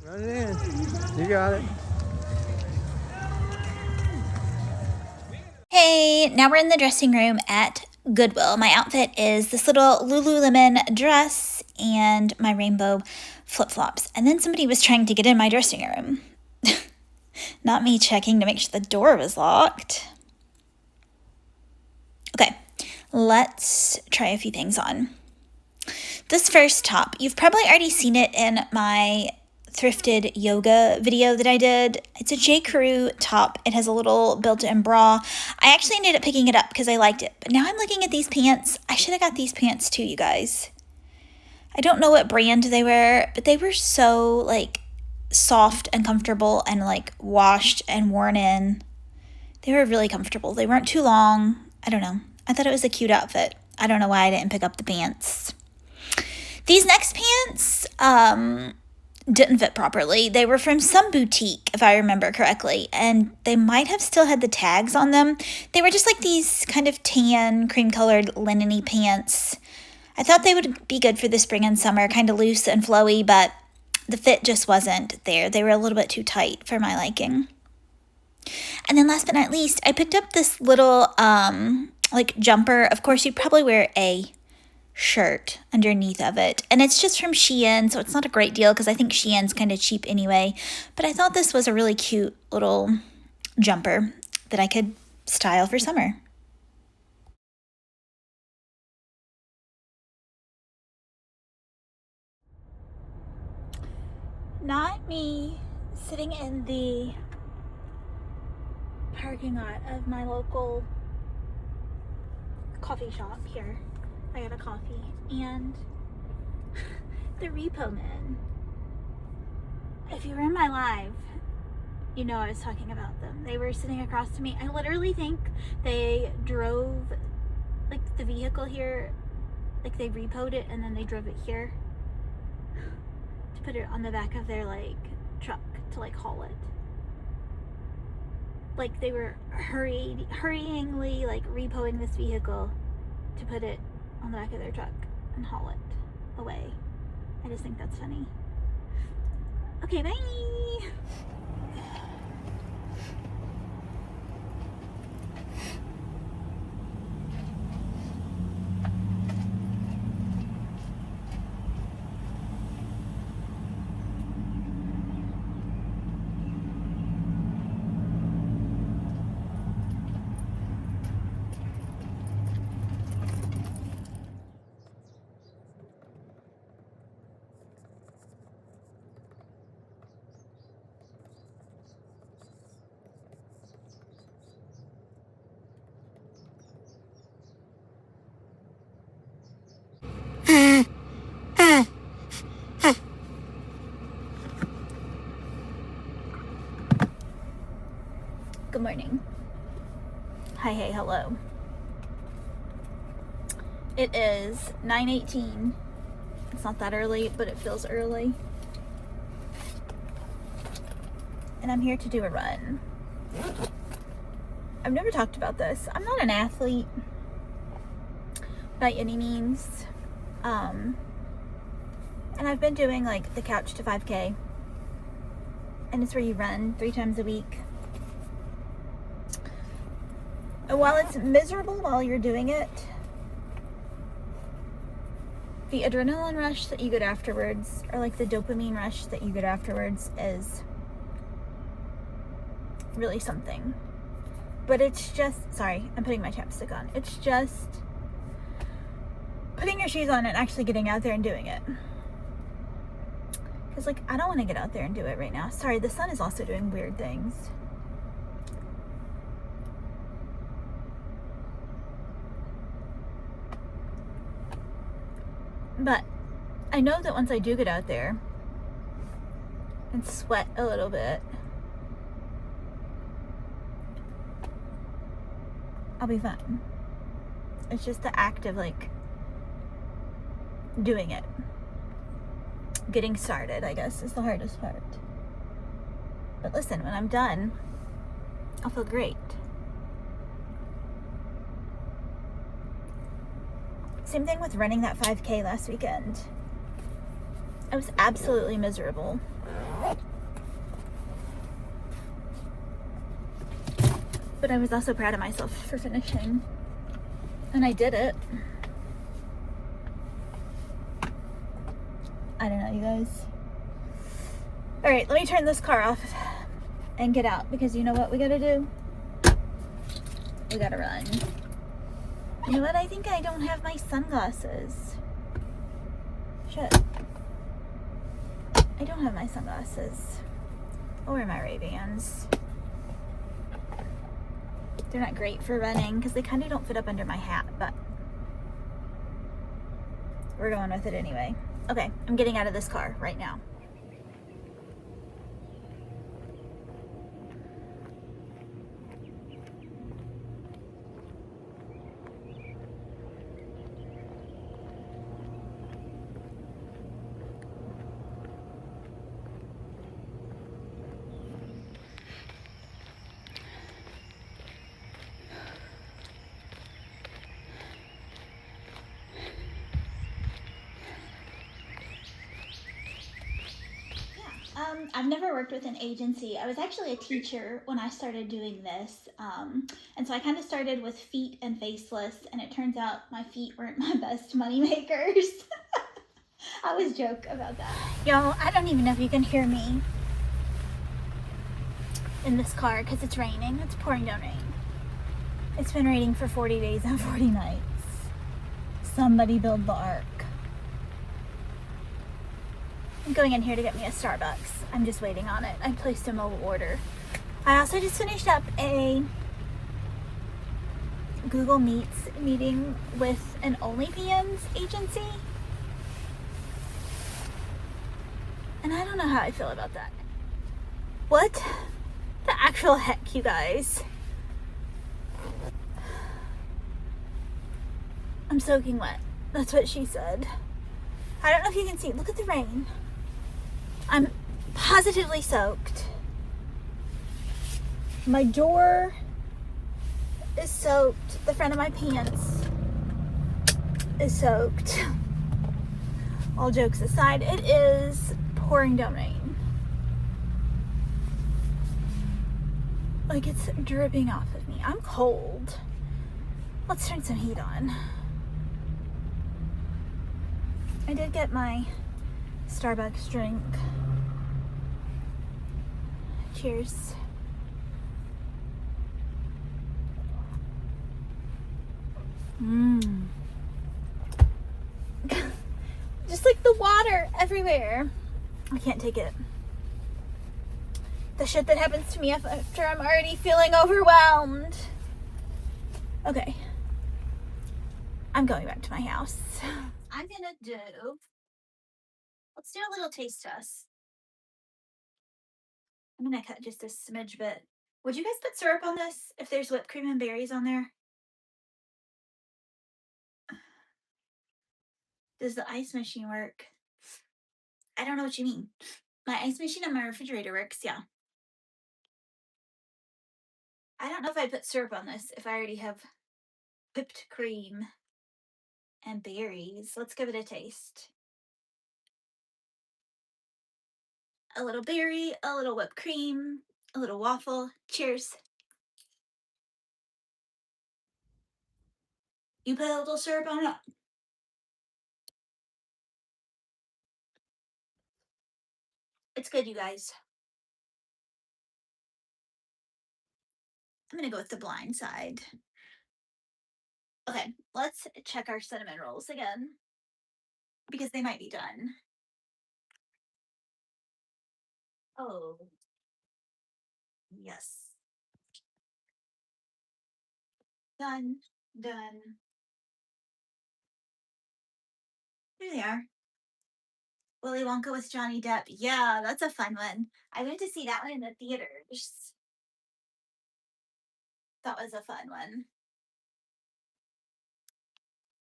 Run it in. You got it. Hey, now we're in the dressing room at Goodwill. My outfit is this little Lululemon dress and my rainbow flip-flops. And then somebody was trying to get in my dressing room. Not me checking to make sure the door was locked. Okay, let's try a few things on. This first top, you've probably already seen it in my thrifted yoga video that I did. It's a J. Crew top. It has a little built-in bra. I actually ended up picking it up because I liked it. But now I'm looking at these pants. I should have got these pants too, you guys. I don't know what brand they were, but they were so like soft and comfortable and like washed and worn in. They were really comfortable. They weren't too long. I don't know. I thought it was a cute outfit. I don't know why I didn't pick up the pants. These next pants didn't fit properly. They were from some boutique, if I remember correctly, and they might have still had the tags on them. They were just like these kind of tan, cream-colored linen-y pants. I thought they would be good for the spring and summer, kind of loose and flowy, but the fit just wasn't there. They were a little bit too tight for my liking. And then last but not least, I picked up this little like jumper. Of course, you'd probably wear a shirt underneath of it, and it's just from Shein, so it's not a great deal because I think Shein's kind of cheap anyway, but I thought this was a really cute little jumper that I could style for summer. Not me sitting in the parking lot of my local coffee shop here. I got a coffee and the repo men. If you were in my live, you know I was talking about them. They were sitting across to me. I literally think they drove like the vehicle here, like they repoed it and then they drove it here to put it on the back of their like truck to like haul it. Like they were hurriedly like repoing this vehicle to put it on the back of their truck and haul it away. I just think that's funny. Okay, bye! Good morning. Hi, hey, hello. It is 9:18. It's not that early, but it feels early. And I'm here to do a run. I've never talked about this. I'm not an athlete by any means. And I've been doing like the Couch to 5K. And it's where you run 3 times a week. And while it's miserable while you're doing it, the adrenaline rush that you get afterwards, or like the dopamine rush that you get afterwards, is really something. But it's just, sorry, I'm putting my chapstick on. It's just putting your shoes on and actually getting out there and doing it. Because like, I don't want to get out there and do it right now. Sorry, the sun is also doing weird things. But I know that once I do get out there and sweat a little bit, I'll be fine. It's just the act of like doing it. Getting started, I guess, is the hardest part. But listen, when I'm done, I'll feel great. Same thing with running that 5K last weekend. I was absolutely miserable. But I was also proud of myself for finishing. And I did it. I don't know, you guys. All right, let me turn this car off and get out, because you know what we gotta do? We gotta run. You know what? I think I don't have my sunglasses. Shit. I don't have my sunglasses. Or my Ray-Bans. They're not great for running because they kind of don't fit up under my hat, but we're going with it anyway. Okay, I'm getting out of this car right now. I've never worked with an agency. I was actually a teacher when I started doing this. And so I kind of started with feet and faceless, and it turns out my feet weren't my best money makers. I always joke about that. Y'all, I don't even know if you can hear me in this car because it's raining. It's pouring down rain. It's been raining for 40 days and 40 nights. Somebody build the ark. I'm going in here to get me a Starbucks. I'm just waiting on it. I placed a mobile order. I also just finished up a Google Meets meeting with an OnlyFans agency. And I don't know how I feel about that. What the actual heck, you guys? I'm soaking wet. That's what she said. I don't know if you can see. Look at the rain. I'm positively soaked. My door is soaked. The front of my pants is soaked. All jokes aside, it is pouring down rain. Like, it's dripping off of me. I'm cold. Let's turn some heat on. I did get my Starbucks drink. Cheers. Just like the water everywhere. I can't take it. The shit that happens to me after I'm already feeling overwhelmed. Okay. I'm going back to my house. I'm gonna let's do a little taste test. I'm gonna cut just a smidge bit. Would you guys put syrup on this if there's whipped cream and berries on there? Does the ice machine work? I don't know what you mean. My ice machine on my refrigerator works, yeah. I don't know if I put syrup on this if I already have whipped cream and berries. Let's give it a taste. A little berry, a little whipped cream, a little waffle. Cheers. You put a little syrup on it? It's good, you guys. I'm gonna go with the blind side. Okay, let's check our cinnamon rolls again, because they might be done. Oh, yes. Done. Done. Here they are. Willy Wonka with Johnny Depp. Yeah, that's a fun one. I went to see that one in the theaters. That was a fun one.